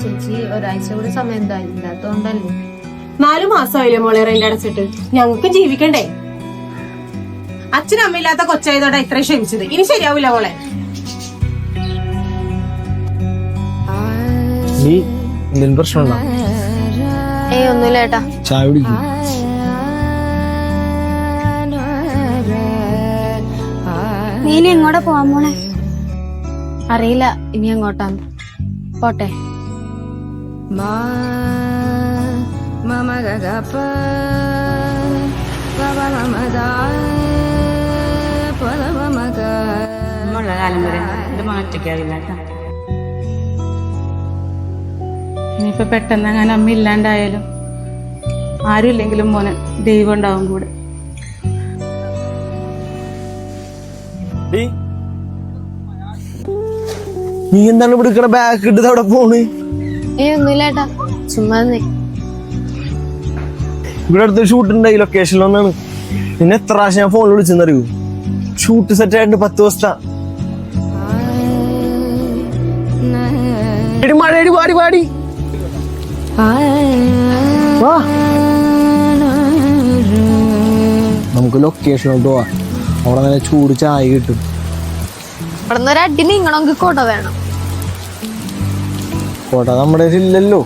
ചേച്ചി ഒരാഴ്ച കൂടി സമയം എന്താ ഇല്ലാത്തോണ്ടല്ലേ. 4 മാസമായില്ലേ മോളെ റെന്റ് അടച്ചിട്ട്? ഞങ്ങൾക്ക് ജീവിക്കണ്ടേ? അച്ഛനും അമ്മയില്ലാത്ത കൊച്ചായതോടെ ഇത്രയും ക്ഷമിച്ചത്. ഇനി ശരിയാവില്ല മോളെ. പ്രശ്നമുണ്ടോ? ഒന്നുമില്ല ഏട്ടാ. ചായ കുടിക്കും. നീ എങ്ങോട്ടാ പോവാൻ മോളെ? അറിയില്ല ഇനി എങ്ങോട്ടാന്ന്. പോട്ടെ. ഉള്ള കാലം വരെ ഇത് മാറ്റിക്കാവില്ല കേട്ടോ. ഇനിയിപ്പോ പെട്ടെന്ന് അങ്ങനെ അമ്മ ഇല്ലാണ്ടായാലും ആരും ഇല്ലെങ്കിലും മോനെ ദൈവം ഉണ്ടാവും കൂടെ. നീ എന്താണ് ഇവിടെ ബാഗ് ഇട്ടത്? അവിടെ പോണ്? ഒന്നുമില്ല ഏട്ടാ, ചുമ്മാ ഇവിടെ അടുത്ത് ഷൂട്ട് ഉണ്ടായി ലൊക്കേഷനിലൊന്നാണ്. പിന്നെ എത്ര പ്രാവശ്യം ഞാൻ ഫോണിൽ വിളിച്ചെന്നറിയൂ. ഷൂട്ട് സെറ്റ് ആയിട്ട് 10 ദിവസത്തെ മഴയടി പാടി പാടി നമുക്ക് ലൊക്കേഷനോട്ട് പോവാ. അവിടെ നല്ല ചൂട് ചായ കിട്ടും. ഇവിടെ നിന്ന് ഒരു അടി നീങ്ങണമെങ്കിൽ കോട്ട വേണം. കോട്ട നമ്മുടെ ഇല്ലല്ലോ.